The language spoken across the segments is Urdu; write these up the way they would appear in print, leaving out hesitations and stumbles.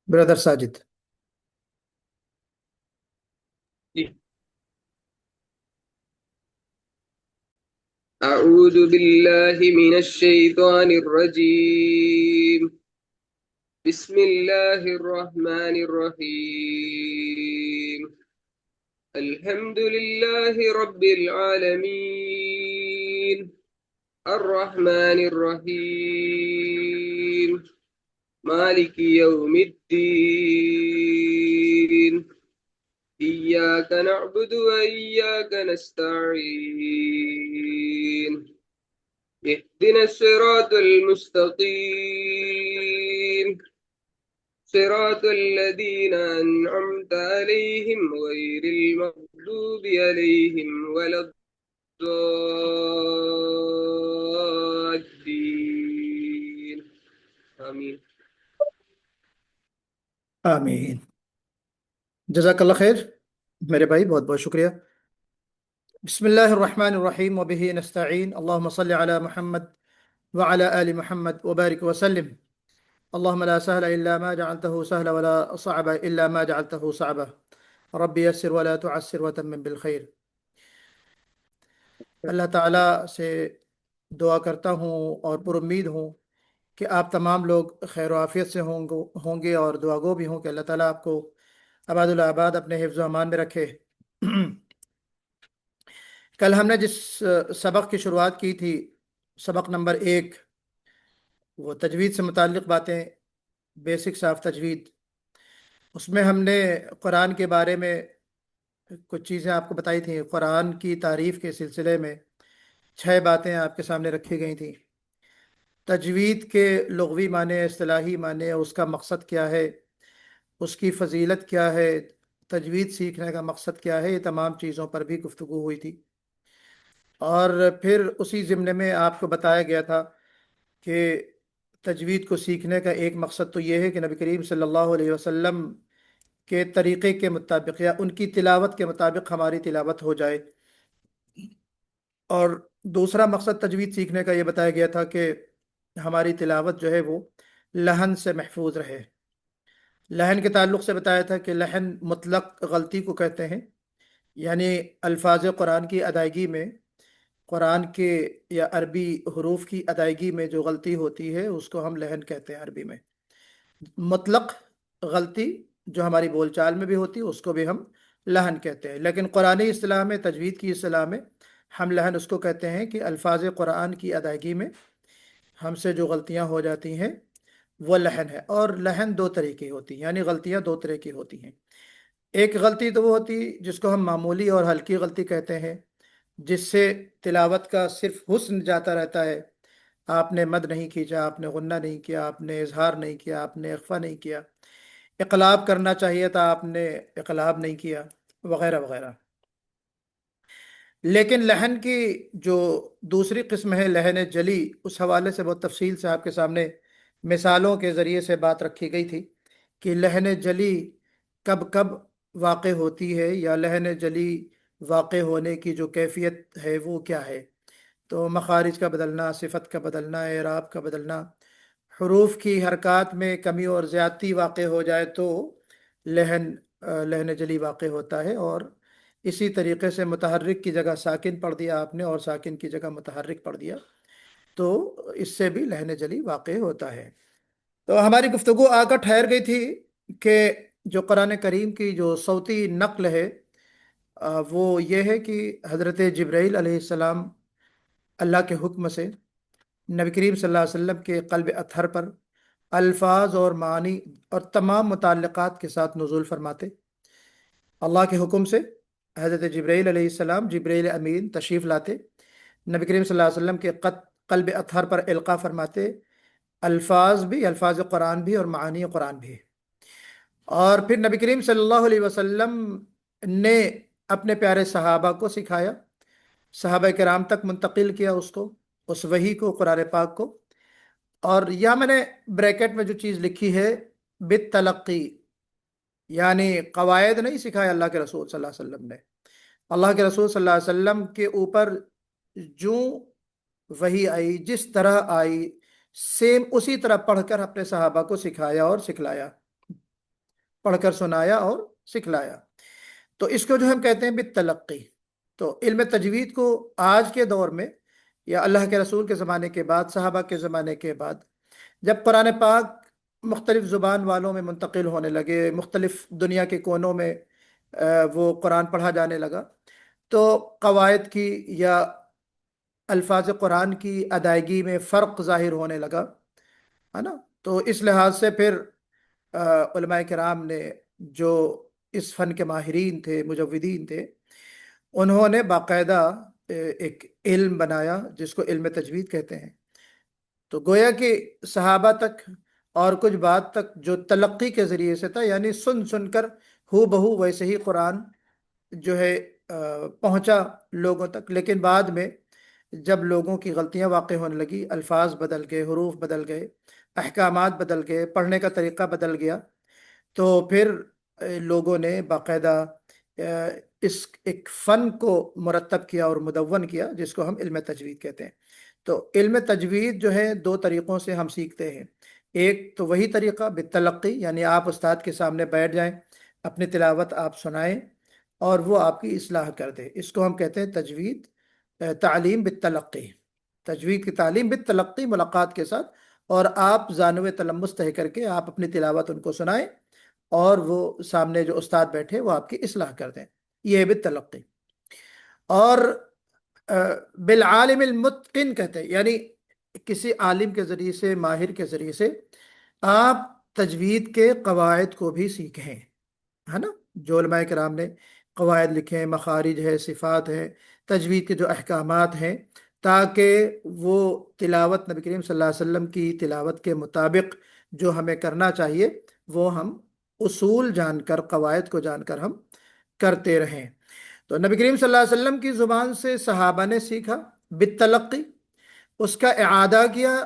برادر ساجد. أعوذ بالله من الشيطان الرجيم. بسم الله الرحمن الرحيم. الحمد لله رب العالمين، الرحمن الرحيم، مالك يوم الدين. إياك نعبد وإياك نستعين. اهدنا الصراط المستقيم، صراط الذين أنعمت عليهم غير المغضوب عليهم ولا الضالين. آمين. آمین. جزاک اللہ خیر میرے بھائی، بہت بہت شکریہ. بسم اللہ الرحمن الرحیم وبہ نستعین. اللہم صلی علی محمد وعلی آل محمد وبارک وسلم. اللہم لا سهل الا ما جعلته سهلا ولا صعب الا ما جعلته صعبا. رب یسر ولا تعسر وتمم بالخیر. اللہ تعالیٰ سے دعا کرتا ہوں اور پر امید ہوں کہ آپ تمام لوگ خیر و عافیت سے ہوں گے اور دعا گو بھی ہوں کہ اللہ تعالیٰ آپ کو آباد الآباد اپنے حفظ و امان میں رکھے. کل ہم نے جس سبق کی شروعات کی تھی، سبق نمبر 1، وہ تجوید سے متعلق باتیں، بیسکس آف تجوید. اس میں ہم نے قرآن کے بارے میں کچھ چیزیں آپ کو بتائی تھیں. قرآن کی تعریف کے سلسلے میں 6 باتیں آپ کے سامنے رکھی گئی تھیں. تجوید کے لغوی معنی، اصطلاحی معنی، اس کا مقصد کیا ہے، اس کی فضیلت کیا ہے، تجوید سیکھنے کا مقصد کیا ہے، یہ تمام چیزوں پر بھی گفتگو ہوئی تھی. اور پھر اسی ضمن میں آپ کو بتایا گیا تھا کہ تجوید کو سیکھنے کا ایک مقصد تو یہ ہے کہ نبی کریم صلی اللہ علیہ وسلم کے طریقے کے مطابق یا ان کی تلاوت کے مطابق ہماری تلاوت ہو جائے. اور دوسرا مقصد تجوید سیکھنے کا یہ بتایا گیا تھا کہ ہماری تلاوت جو ہے وہ لحن سے محفوظ رہے. لحن کے تعلق سے بتایا تھا کہ لحن مطلق غلطی کو کہتے ہیں، یعنی الفاظ قرآن کی ادائیگی میں، قرآن کے یا عربی حروف کی ادائیگی میں جو غلطی ہوتی ہے اس کو ہم لحن کہتے ہیں عربی میں. مطلق غلطی جو ہماری بول چال میں بھی ہوتی ہے اس کو بھی ہم لحن کہتے ہیں. لیکن قرآنی اصطلاح میں، تجوید کی اصطلاح میں، ہم لحن اس کو کہتے ہیں کہ الفاظ قرآن کی ادائیگی میں ہم سے جو غلطیاں ہو جاتی ہیں وہ لحن ہے. اور لحن 2 طرح کی ہوتی ہیں، یعنی غلطیاں 2 طرح کی ہوتی ہیں. ایک غلطی تو وہ ہوتی جس کو ہم معمولی اور ہلکی غلطی کہتے ہیں، جس سے تلاوت کا صرف حسن جاتا رہتا ہے. آپ نے مد نہیں کھینچا، آپ نے غنہ نہیں کیا، آپ نے اظہار نہیں کیا، آپ نے اخفا نہیں کیا، اقلاب کرنا چاہیے تھا، آپ نے اقلاب نہیں کیا، وغیرہ وغیرہ. لیکن لحن کی جو دوسری قسم ہے، لحن جلی، اس حوالے سے بہت تفصیل سے آپ کے سامنے مثالوں کے ذریعے سے بات رکھی گئی تھی کہ لحن جلی کب کب واقع ہوتی ہے، یا لحن جلی واقع ہونے کی جو کیفیت ہے وہ کیا ہے. تو مخارج کا بدلنا، صفت کا بدلنا، اعراب کا بدلنا، حروف کی حرکات میں کمی اور زیادتی واقع ہو جائے تو لحن جلی واقع ہوتا ہے. اور اسی طریقے سے متحرک کی جگہ ساکن پڑھ دیا آپ نے اور ساکن کی جگہ متحرک پڑھ دیا تو اس سے بھی لحن جلی واقع ہوتا ہے. تو ہماری گفتگو آ کر ٹھہر گئی تھی کہ جو قرآن کریم کی جو صوتی نقل ہے، وہ یہ ہے کہ حضرت جبرائیل علیہ السلام اللہ کے حکم سے نبی کریم صلی اللہ علیہ وسلم کے قلب اطہر پر الفاظ اور معانی اور تمام متعلقات کے ساتھ نزول فرماتے. اللہ کے حکم سے حضرت جبرائیل علیہ السلام، جبرائیل امین، تشریف لاتے، نبی کریم صلی اللہ علیہ وسلم کے قلب اطہر پر القاء فرماتے، الفاظ بھی، الفاظ قرآن بھی اور معانی قرآن بھی. اور پھر نبی کریم صلی اللہ علیہ وسلم نے اپنے پیارے صحابہ کو سکھایا، صحابہ کرام تک منتقل کیا اس کو، اس وحی کو، قرآن پاک کو. اور یہاں میں نے بریکٹ میں جو چیز لکھی ہے، بالتلقی، یعنی قواعد نہیں سکھایا اللہ کے رسول صلی اللہ علیہ وسلم نے. اللہ کے رسول صلی اللہ علیہ وسلم کے اوپر جو وحی آئی، جس طرح آئی، سیم اسی طرح پڑھ کر اپنے صحابہ کو سکھایا اور سکھلایا. پڑھ کر سنایا اور سکھلایا۔ تو اس کو جو ہم کہتے ہیں بالتلقی۔ تو علم تجوید کو آج کے دور میں یا اللہ کے رسول کے زمانے کے بعد، صحابہ کے زمانے کے بعد، جب قرآن پاک مختلف زبان والوں میں منتقل ہونے لگے، مختلف دنیا کے کونوں میں وہ قرآن پڑھا جانے لگا، تو قواعد کی یا الفاظ قرآن کی ادائیگی میں فرق ظاہر ہونے لگا، ہے نا۔ تو اس لحاظ سے پھر علماء کرام نے، جو اس فن کے ماہرین تھے، مجودین تھے، انہوں نے باقاعدہ ایک علم بنایا جس کو علم تجوید کہتے ہیں۔ تو گویا کہ صحابہ تک اور کچھ بات تک جو تلقی کے ذریعے سے تھا، یعنی سن سن کر ہو بہو ویسے ہی قرآن جو ہے پہنچا لوگوں تک، لیکن بعد میں جب لوگوں کی غلطیاں واقع ہونے لگی، الفاظ بدل گئے، حروف بدل گئے، احکامات بدل گئے، پڑھنے کا طریقہ بدل گیا، تو پھر لوگوں نے باقاعدہ اس ایک فن کو مرتب کیا اور مدون کیا جس کو ہم علم تجوید کہتے ہیں۔ تو علم تجوید جو ہے دو طریقوں سے ہم سیکھتے ہیں۔ ایک تو وہی طریقہ بالتلقی، یعنی آپ استاد کے سامنے بیٹھ جائیں، اپنی تلاوت آپ سنائیں اور وہ آپ کی اصلاح کر دے، اس کو ہم کہتے ہیں تجوید، تعلیم بالتلقی، تجوید کی تعلیم بالتلقی، ملاقات کے ساتھ، اور آپ زانو تلمس طے کر کے آپ اپنی تلاوت ان کو سنائیں اور وہ سامنے جو استاد بیٹھے وہ آپ کی اصلاح کر دیں، یہ ہے بالتلقی۔ اور بالعالم المتقن کہتے ہیں، یعنی کسی عالم کے ذریعے سے، ماہر کے ذریعے سے آپ تجوید کے قواعد کو بھی سیکھیں، ہے نا۔ جو علماء کرام نے قواعد لکھے ہیں، مخارج ہے، صفات ہے، تجوید کے جو احکامات ہیں، تاکہ وہ تلاوت نبی کریم صلی اللہ علیہ وسلم کی تلاوت کے مطابق جو ہمیں کرنا چاہیے وہ ہم اصول جان کر، قواعد کو جان کر ہم کرتے رہیں۔ تو نبی کریم صلی اللہ علیہ وسلم کی زبان سے صحابہ نے سیکھا بالتلقی، اس کا اعادہ کیا،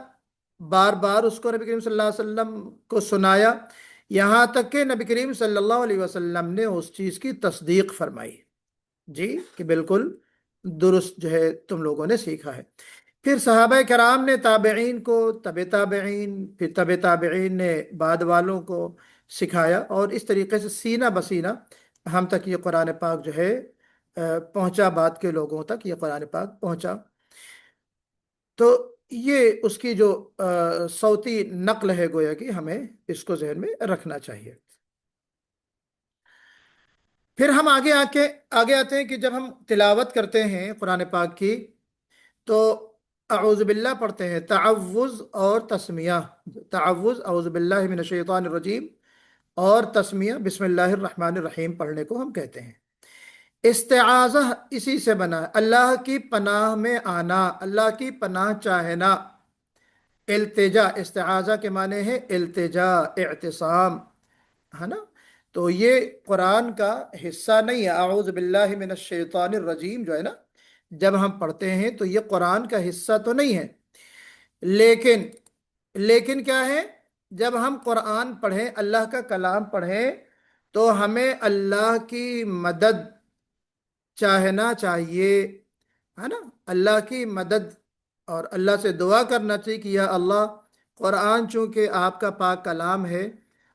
بار بار اس کو نبی کریم صلی اللہ علیہ وسلم کو سنایا، یہاں تک کہ نبی کریم صلی اللہ علیہ وسلم نے اس چیز کی تصدیق فرمائی، جی کہ بالکل درست جو ہے تم لوگوں نے سیکھا ہے۔ پھر صحابہ کرام نے تابعین کو، تبع تابعین، پھر تبع تابعین نے بعد والوں کو سکھایا، اور اس طریقے سے سینہ بسینہ ہم تک یہ قرآن پاک جو ہے پہنچا، بعد کے لوگوں تک یہ قرآن پاک پہنچا۔ تو یہ اس کی جو صوتی نقل ہے، گویا کہ ہمیں اس کو ذہن میں رکھنا چاہیے۔ پھر ہم آگے آتے ہیں کہ جب ہم تلاوت کرتے ہیں قرآن پاک کی تو اعوذ باللہ پڑھتے ہیں، تعوذ اور تسمیہ، تعوذ اعوذ باللہ من الشیطان الرجیم، اور تسمیہ بسم اللہ الرحمن الرحیم پڑھنے کو ہم کہتے ہیں۔ استعاذہ اسی سے بنا ہے، اللہ کی پناہ میں آنا، اللہ کی پناہ چاہنا۔ التجا، استعاذہ کے معنی ہے التجا، اعتصام، ہے نا۔ تو یہ قرآن کا حصہ نہیں ہے، اعوذ باللہ من الشیطان الرجیم جو ہے نا، جب ہم پڑھتے ہیں تو یہ قرآن کا حصہ تو نہیں ہے، لیکن کیا ہے، جب ہم قرآن پڑھیں، اللہ کا کلام پڑھیں، تو ہمیں اللہ کی مدد چاہنا چاہیے، ہے نا، اللہ کی مدد، اور اللہ سے دعا کرنا چاہیے کہ یا اللہ، قرآن چونکہ آپ کا پاک کلام ہے،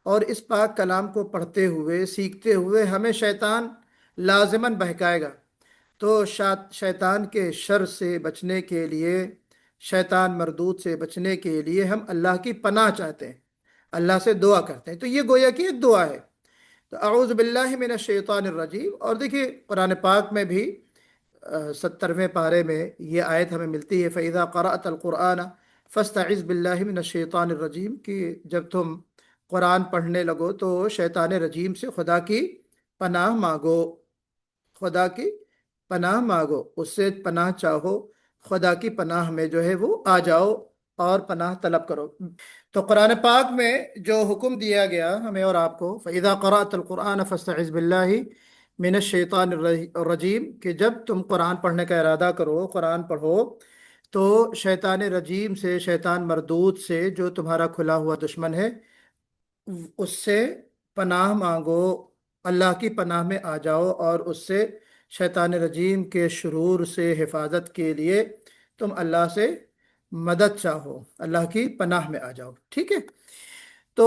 اور اس پاک کلام کو پڑھتے ہوئے، سیکھتے ہوئے ہمیں شیطان لازماً بہکائے گا، تو شیطان کے شر سے بچنے کے لیے، شیطان مردود سے بچنے کے لیے ہم اللہ کی پناہ چاہتے ہیں، اللہ سے دعا کرتے ہیں۔ تو یہ گویا کہ ایک دعا ہے، تو اعوذ باللہ من الشیطان الرجیم۔ اور دیکھیے قرآن پاک میں بھی 70ویں پارے میں یہ آیت ہمیں ملتی ہے، فَإِذَا قَرَأْتَ الْقُرْآنَ فَاسْتَعِذْ بِاللَّهِ مِنَ الشَّيْطَانِ الرَّجِيمِ، کہ جب تم قرآن پڑھنے لگو تو شیطان رجیم سے خدا کی پناہ مانگو، خدا کی پناہ مانگو، اس سے پناہ چاہو، خدا کی پناہ میں جو ہے وہ آ جاؤ اور پناہ طلب کرو۔ تو قرآن پاک میں جو حکم دیا گیا ہمیں اور آپ کو، فَإِذَا قَرَأْتَ الْقُرْآنَ فَاسْتَعِذْ بِاللَّهِ مِنَ الشَّيْطَانِ الرَّجِيمِ، کہ جب تم قرآن پڑھنے کا ارادہ کرو، قرآن پڑھو، تو شیطان رجیم سے، شیطان مردود سے، جو تمہارا کھلا ہوا دشمن ہے، اس سے پناہ مانگو، اللہ کی پناہ میں آ جاؤ، اور اس سے شیطان رجیم کے شرور سے حفاظت کے لیے تم اللہ سے مدد چاہو، اللہ کی پناہ میں آ جاؤ، ٹھیک ہے۔ تو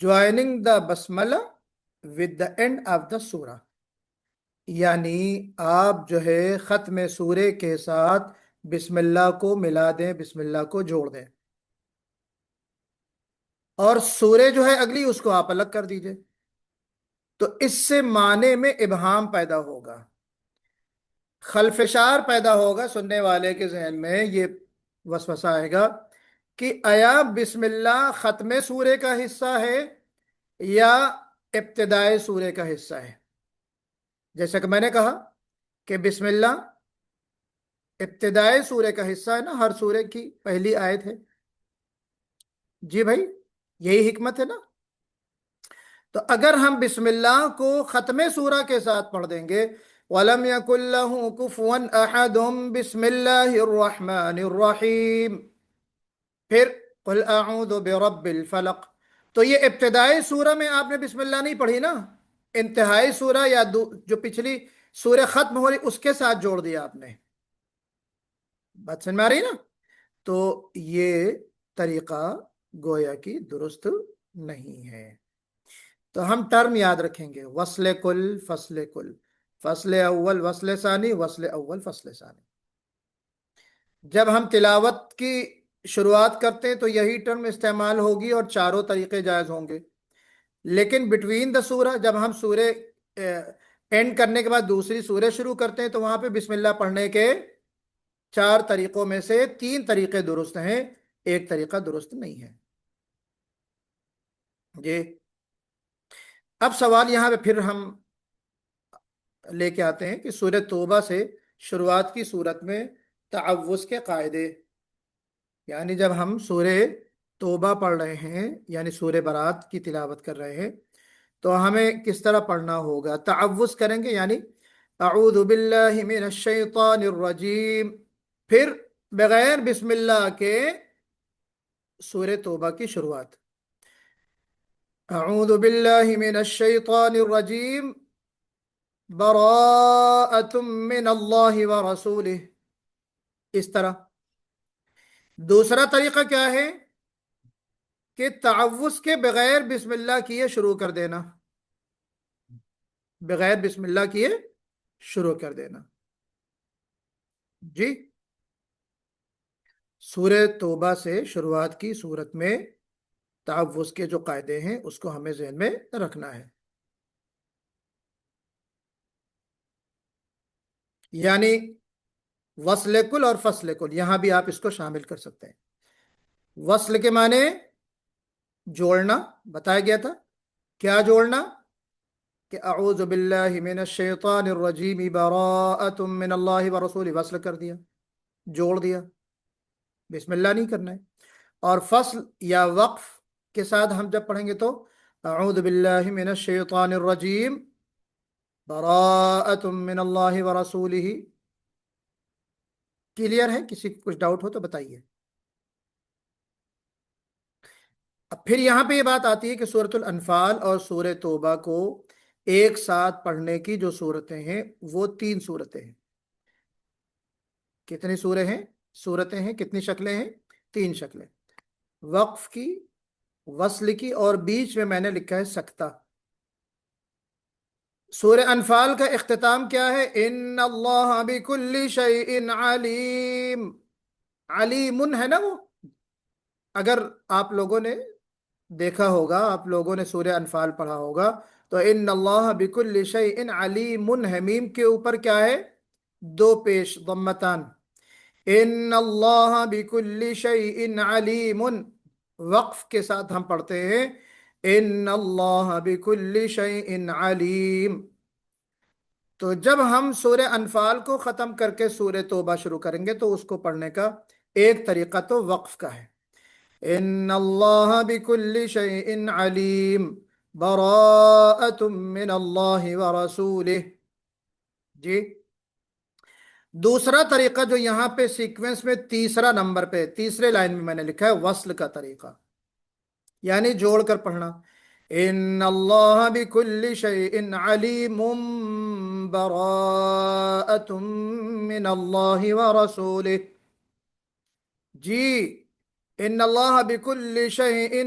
joining the basmala with the end of the surah. یعنی آپ جو ہے ختم سورے کے ساتھ بسم اللہ کو ملا دیں، بسم اللہ کو جوڑ دیں، اور سورے جو ہے اگلی اس کو آپ الگ کر دیجئے. تو اس سے معنی میں ابہام پیدا ہوگا، خلفشار پیدا ہوگا، سننے والے کے ذہن میں یہ وسوسہ آئے گا کہ آیا بسم اللہ ختم سورے کا حصہ ہے یا ابتدائے سورے کا حصہ ہے. جیسا کہ میں نے کہا کہ بسم اللہ ابتدائے سورے کا حصہ ہے نا، ہر سورے کی پہلی آیت ہے. جی بھائی، یہی حکمت ہے نا. تو اگر ہم بسم اللہ کو ختم سورہ کے ساتھ پڑھ دیں گے، وَلَمْ يَكُنْ لَهُ كُفُوًا أَحَدٌ بسم اللہ الرحمن الرحیم، پھر قُلْ أَعُوذُ بِرَبِّ الْفَلَقِ، تو یہ ابتدائی سورہ میں آپ نے بسم اللہ نہیں پڑھی نا، انتہائی سورہ یا جو پچھلی سورہ ختم ہو رہی اس کے ساتھ جوڑ دیا آپ نے. بات سمجھ میں آ رہی نا؟ تو یہ طریقہ گویا کی درست نہیں ہے. تو ہم ٹرم یاد رکھیں گے: وصل کل، فصل کل، فصل اول، وصل ثانی، وصل اول، فصل ثانی. جب ہم تلاوت کی شروعات کرتے ہیں تو یہی ٹرم استعمال ہوگی اور چاروں طریقے جائز ہوں گے. لیکن بٹوین دا سورہ، جب ہم سورہ اینڈ کرنے کے بعد دوسری سورہ شروع کرتے ہیں تو وہاں پہ بسم اللہ پڑھنے کے چار طریقوں میں سے تین طریقے درست ہیں، ایک طریقہ درست نہیں ہے. جی، اب سوال یہاں پہ پھر ہم لے کے آتے ہیں کہ سورہ توبہ سے شروعات کی صورت میں تعوذ کے قاعدے، یعنی جب ہم سورہ توبہ پڑھ رہے ہیں یعنی سورہ برات کی تلاوت کر رہے ہیں تو ہمیں کس طرح پڑھنا ہوگا. تعوذ کریں گے یعنی اعوذ باللہ من الشیطان الرجیم، پھر بغیر بسم اللہ کے سورہ توبہ کی شروعات. اعوذ باللہ من الشیطان الرجیم براءۃ من اللہ ورسولہ، اس طرح. دوسرا طریقہ کیا ہے کہ تعوذ کے بغیر بسم اللہ کیے شروع کر دینا، بغیر بسم اللہ کیے شروع کر دینا. جی، سورہ توبہ سے شروعات کی صورت میں تعوذ کے جو قاعدے ہیں اس کو ہمیں ذہن میں رکھنا ہے. یعنی وصل کل اور فصل کل، یہاں بھی آپ اس کو شامل کر سکتے ہیں. وصل کے معنی جوڑنا بتایا گیا تھا. کیا جوڑنا؟ کہ اعوذ باللہ من الشیطان الرجیم براءۃ من اللہ ورسولہ، وصل کر دیا، جوڑ دیا، بسم اللہ نہیں کرنا ہے. اور فصل یا وقف کے ساتھ ہم جب پڑھیں گے تو اعوذ باللہ من الشیطان الرجیم براءۃ من اللہ ورسولہ. کلیئر ہے؟ کسی کو کچھ ڈاؤٹ ہو تو بتائیے. اب پھر یہاں پہ یہ بات آتی ہے کہ سورۃ الانفال اور سورہ توبہ کو ایک ساتھ پڑھنے کی جو صورتیں ہیں وہ تین صورتیں ہیں. کتنی سوریں ہیں؟ صورتیں ہیں. کتنی شکلیں ہیں؟ تین شکلیں: وقف کی، وصل کی، اور بیچ میں نے لکھا ہے سکتہ. سورہ انفال کا اختتام کیا ہے؟ ان اللہ بکل شیء علیم. علیم ہے نا وہ. اگر آپ لوگوں نے دیکھا ہوگا، آپ لوگوں نے سورہ انفال پڑھا ہوگا تو ان اللہ بکل شیء علیم ہے، میم کے اوپر کیا ہے؟ دو پیش ضمتان. ان اللہ بکل شیء علیم، وقف کے ساتھ ہم پڑھتے ہیں ان اللہ بکل شیء علیم. تو جب ہم سورہ انفال کو ختم کر کے سورہ توبہ شروع کریں گے تو اس کو پڑھنے کا ایک طریقہ تو وقف کا ہے. ان اللہ بکل شیء علیم براءۃ من اللہ ورسولہ. جی، دوسرا طریقہ جو یہاں پہ سیکوینس میں تیسرا نمبر پہ تیسرے لائن میں نے لکھا ہے وصل کا طریقہ، یعنی جوڑ کر پڑھنا. ان اللہ بکل شیء علیم براءۃ من اللہ ورسولہ. جی، ان اللہ بکل شیء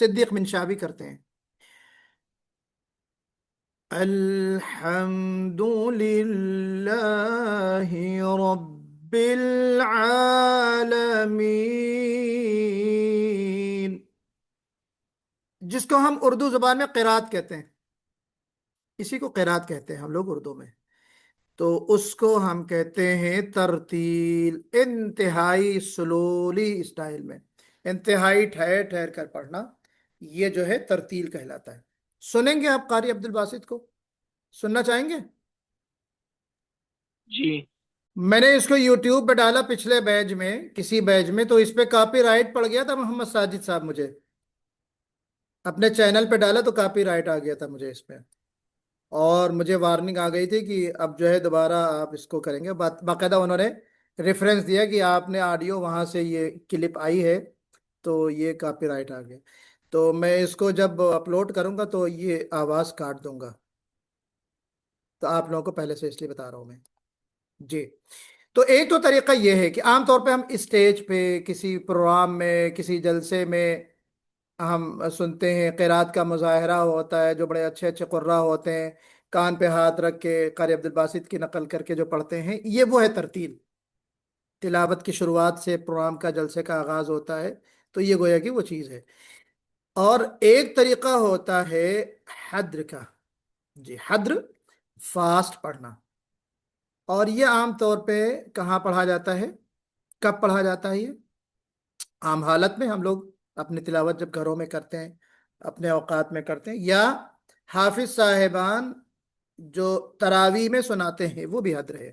صدیق منشاوی کرتے ہیں، الحمد للہ رب العالمین، جس کو ہم اردو زبان میں قرات کہتے ہیں، اسی کو قرات کہتے ہیں ہم لوگ اردو میں، تو اس کو ہم کہتے ہیں ترتیل، انتہائی سلولی اسٹائل میں، انتہائی ٹھہر ٹھہر کر پڑھنا، یہ جو ہے ترتیل کہلاتا ہے۔ سنیں گے آپ قاری عبد الباسط کو؟ سننا چاہیں گے؟ جی میں نے اس کو یوٹیوب پہ ڈالا پچھلے بیچ میں، کسی بیچ میں، تو اس پہ کاپی رائٹ پڑ گیا تھا محمد ساجد صاحب، مجھے اپنے چینل پہ ڈالا تو کاپی رائٹ آ گیا تھا مجھے اس پہ، اور مجھے وارننگ آ گئی تھی کہ اب جو ہے دوبارہ آپ اس کو کریں گے، باقاعدہ انہوں نے ریفرنس دیا کہ آپ نے آڈیو وہاں سے یہ کلپ آئی ہے، تو یہ کاپی رائٹ آ گیا، تو میں اس کو جب اپلوڈ کروں گا تو یہ آواز کاٹ دوں گا، تو آپ لوگوں کو پہلے سے اس لیے بتا رہا ہوں میں۔ جی، تو ایک تو طریقہ یہ ہے کہ عام طور پہ ہم اسٹیج پہ کسی پروگرام میں کسی جلسے میں ہم سنتے ہیں، قرات کا مظاہرہ ہوتا ہے، جو بڑے اچھے اچھے قراء ہوتے ہیں کان پہ ہاتھ رکھ کے قاری عبد الباسط کی نقل کر کے جو پڑھتے ہیں، یہ وہ ہے ترتیل، تلاوت کی شروعات سے پروگرام کا جلسے کا آغاز ہوتا ہے، تو یہ گویا کہ وہ چیز ہے۔ اور ایک طریقہ ہوتا ہے حدر کا، جی حدر، فاسٹ پڑھنا، اور یہ عام طور پہ کہاں پڑھا جاتا ہے، کب پڑھا جاتا ہے؟ یہ عام حالت میں ہم لوگ اپنی تلاوت جب گھروں میں کرتے ہیں، اپنے اوقات میں کرتے ہیں، یا حافظ صاحبان جو تراویح میں سناتے ہیں وہ بھی حدر ہے،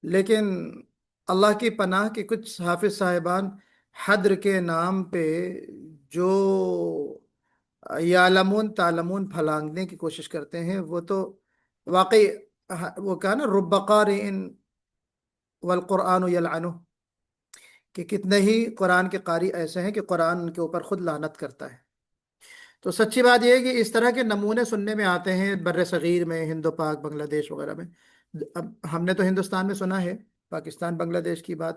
لیکن اللہ کی پناہ کہ کچھ حافظ صاحبان حدر کے نام پہ جو یعلمون تعلمون پھلانگنے کی کوشش کرتے ہیں، وہ تو واقعی وہ کہا نا رب قارئ والقرآن یلعنہ، کہ کتنے ہی قرآن کے قاری ایسے ہیں کہ قرآن ان کے اوپر خود لعنت کرتا ہے۔ تو سچی بات یہ ہے کہ اس طرح کے نمونے سننے میں آتے ہیں بر صغیر میں، ہند و پاک، بنگلہ دیش وغیرہ میں۔ اب ہم نے تو ہندوستان میں سنا ہے، پاکستان بنگلہ دیش کی بات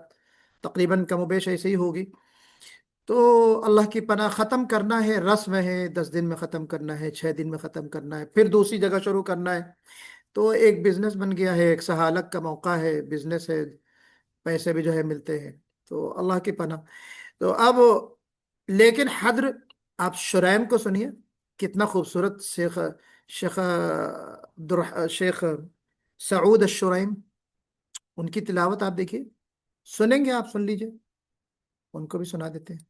تقریباً کم و بیش ایسے ہی ہوگی۔ تو اللہ کی پناہ، ختم کرنا ہے، رسم ہے، 10 دن میں ختم کرنا ہے، 6 دن میں ختم کرنا ہے، پھر دوسری جگہ شروع کرنا ہے، تو ایک بزنس بن گیا ہے، ایک سہالت کا موقع ہے، بزنس ہے، پیسے بھی جو ہے ملتے ہیں، تو اللہ کی پناہ۔ تو اب لیکن حدر، آپ شرائم کو سنیے، کتنا خوبصورت شیخ سعود الشرائم، ان کی تلاوت آپ دیکھیے، سنیں گے؟ آپ سن لیجئے، ان کو بھی سنا دیتے ہیں۔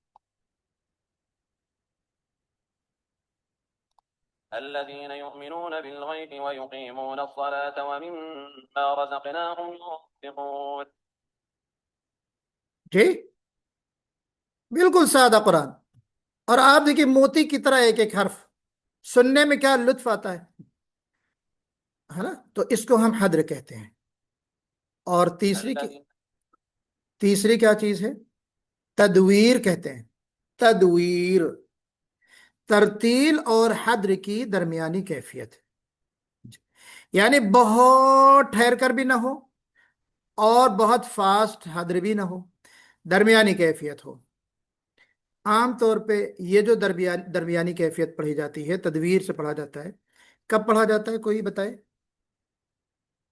الذين يؤمنون بالغيب ويقيمون الصلاة ومما رزقناهم ينفقون. جی، بالکل سادہ قرآن، اور آپ دیکھیے موتی کی طرح ایک ایک حرف، سننے میں کیا لطف آتا ہے نا؟ تو اس کو ہم حدر کہتے ہیں۔ اور تیسری کیا چیز ہے؟ تدویر کہتے ہیں، تدویر، ترتیل اور حدر کی درمیانی کیفیت، یعنی بہت ٹھہر کر بھی نہ ہو اور بہت فاسٹ حدر بھی نہ ہو، درمیانی کیفیت ہو۔ عام طور پہ یہ جو درمیانی کیفیت پڑھی جاتی ہے، تدویر سے پڑھا جاتا ہے، کب پڑھا جاتا ہے کوئی بتائے؟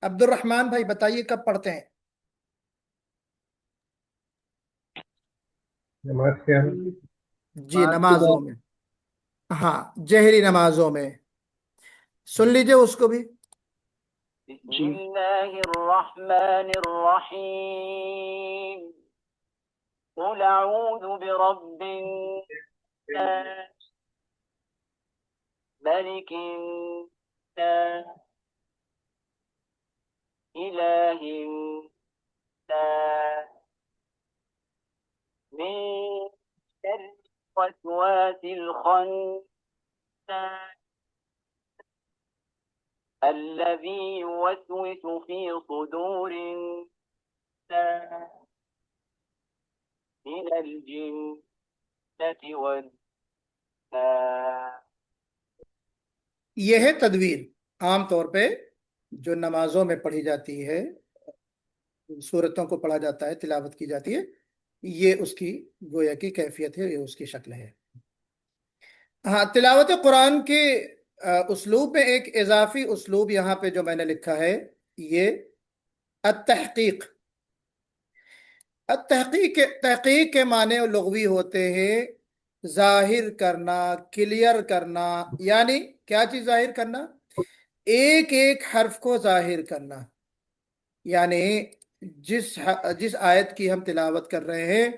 عبد الرحمن بھائی بتائیے کب پڑھتے ہیں؟ نماز کیا ہے؟ جی بات کے نمازوں بعد میں، ہاں جہری نمازوں میں، سن لیجئے اس کو بھی۔ بسم جی الله الرحمن الرحيم. قل أعوذ برب الناس ملك الناس إله الناس من شر الوسواس الخناس الذي يوسوس في صدور الناس من الجنة والناس. یہ ہے تدویر، عام طور پہ جو نمازوں میں پڑھی جاتی ہے، سورتوں کو پڑھا جاتا ہے، تلاوت کی جاتی ہے، یہ اس کی گویا کی کیفیت ہے، یہ اس کی شکل ہے۔ ہاں، تلاوت قرآن کے اسلوب میں ایک اضافی اسلوب یہاں پہ جو میں نے لکھا ہے، یہ التحقیق. التحقیق، تحقیق کے معنی لغوی ہوتے ہیں ظاہر کرنا، کلیئر کرنا. یعنی کیا چیز ظاہر کرنا؟ ایک ایک حرف کو ظاہر کرنا. یعنی جس آیت کی ہم تلاوت کر رہے ہیں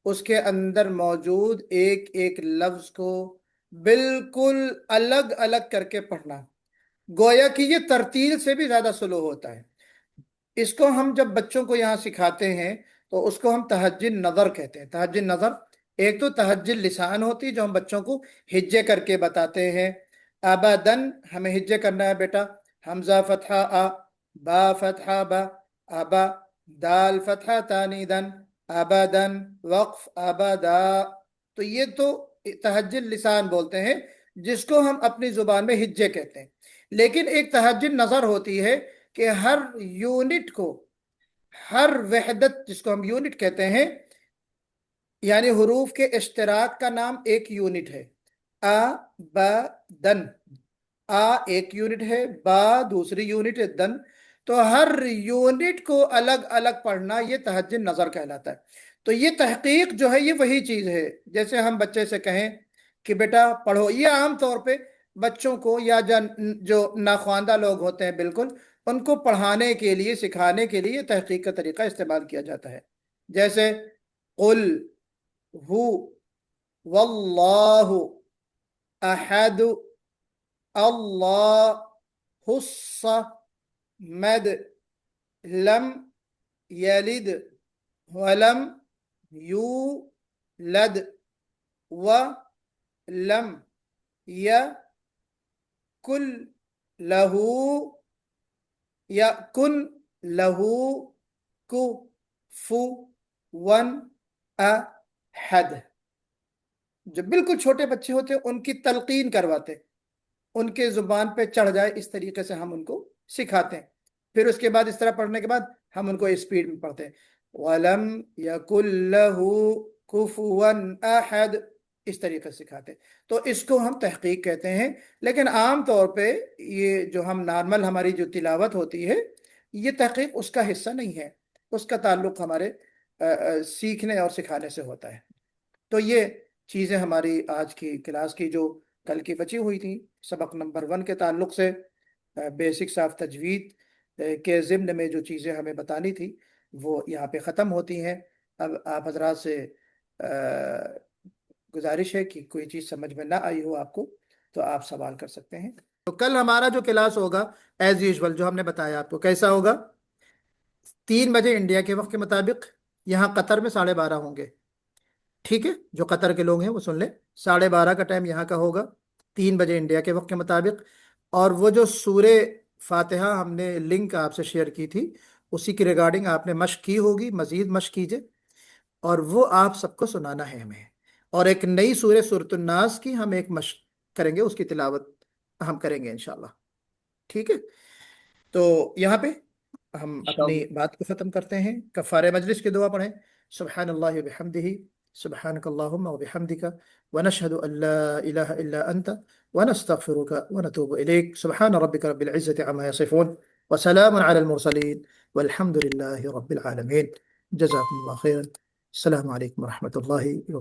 اس کے اندر موجود ایک ایک لفظ کو بالکل الگ الگ کر کے پڑھنا. گویا کہ یہ ترتیل سے بھی زیادہ سلو ہوتا ہے. اس کو ہم جب بچوں کو یہاں سکھاتے ہیں تو اس کو ہم تہجی نظر کہتے ہیں. تہجی نظر، ایک تو تہجی لسان ہوتی جو ہم بچوں کو ہجے کر کے بتاتے ہیں. ابدن ہمیں ہجے کرنا ہے بیٹا، حمزہ فتحہ آ، با فتحہ با، ابا، دال فتحہ تانی دن، ابدن، وقف ابدا. تو یہ تو تہجی لسان بولتے ہیں جس کو ہم اپنی زبان میں ہجے کہتے ہیں. لیکن ایک تہجی نظر ہوتی ہے کہ ہر یونٹ کو، ہر وحدت جس کو ہم یونٹ کہتے ہیں، یعنی حروف کے اشتراک کا نام ایک یونٹ ہے. آ، با، دن. آ ایک یونٹ ہے، با دوسری یونٹ ہے، دن. تو ہر یونٹ کو الگ الگ پڑھنا یہ تہجی نظر کہلاتا ہے. تو یہ تحقیق جو ہے یہ وہی چیز ہے جیسے ہم بچے سے کہیں کہ بیٹا پڑھو. یہ عام طور پہ بچوں کو یا جو ناخواندہ لوگ ہوتے ہیں بالکل، ان کو پڑھانے کے لیے، سکھانے کے لیے تحقیق کا طریقہ استعمال کیا جاتا ہے. جیسے قل ہو واللہ احد اللہ الصمد لم یلد ولم یولد ولم یکن لہ کفوا احد. جو بالکل چھوٹے بچے ہوتے ہیں ان کی تلقین کرواتے، ان کے زبان پہ چڑھ جائے اس طریقے سے ہم ان کو سکھاتے ہیں. پھر اس کے بعد اس طرح پڑھنے کے بعد ہم ان کو اسپیڈ میں پڑھتے ہیں. وَلَمْ يَكُنْ لَهُ كُفُوًا أَحَدٌ، اس طریقے سے سکھاتے ہیں. تو اس کو ہم تحقیق کہتے ہیں. لیکن عام طور پہ یہ جو ہم نارمل ہماری جو تلاوت ہوتی ہے یہ تحقیق اس کا حصہ نہیں ہے، اس کا تعلق ہمارے سیکھنے اور سکھانے سے ہوتا ہے. تو یہ چیزیں ہماری آج کی کلاس کی جو کل کی بچی ہوئی تھی سبق نمبر 1 کے تعلق سے، بیسکس آف تجوید کے ضمن میں جو چیزیں ہمیں بتانی تھی وہ یہاں پہ ختم ہوتی ہیں. اب آپ حضرات سے گزارش ہے کہ کوئی چیز سمجھ میں نہ آئی ہو آپ کو تو آپ سوال کر سکتے ہیں. تو کل ہمارا جو کلاس ہوگا ایز یوزول جو ہم نے بتایا آپ کو کیسا ہوگا، 3 بجے انڈیا کے وقت کے مطابق. یہاں قطر میں 12:30 ہوں گے. ٹھیک ہے، جو قطر کے لوگ ہیں وہ سن لیں، 12:30 کا ٹائم یہاں کا ہوگا، 3 بجے انڈیا کے وقت کے مطابق. اور وہ جو سورہ فاتحہ ہم نے لنک آپ سے شیئر کی تھی اسی کی ریگارڈنگ آپ نے مشق کی ہوگی، مزید مشق کیجئے اور وہ آپ سب کو سنانا ہے ہمیں. اور ایک نئی سورۃ الناس کی ہم ایک مشق کریں گے، اس کی تلاوت ہم کریں گے انشاءاللہ. ٹھیک ہے، تو یہاں پہ ہم اپنی بات کو ختم کرتے ہیں. کفارہ مجلس کی دعا پڑھیں. سبحان اللہ وبحمدہ، سبحانک اللہم وبحمدک، ونشہد ان لا الہ الا انت، ونستغفرک ونتوب الیک. سبحان ربک رب العزة عما یصفون، وسلام علی المرسلین، والحمد للہ رب العالمین. جزاکم اللہ خیرا. السلام علیکم ورحمۃ اللہ وبرکاتہ.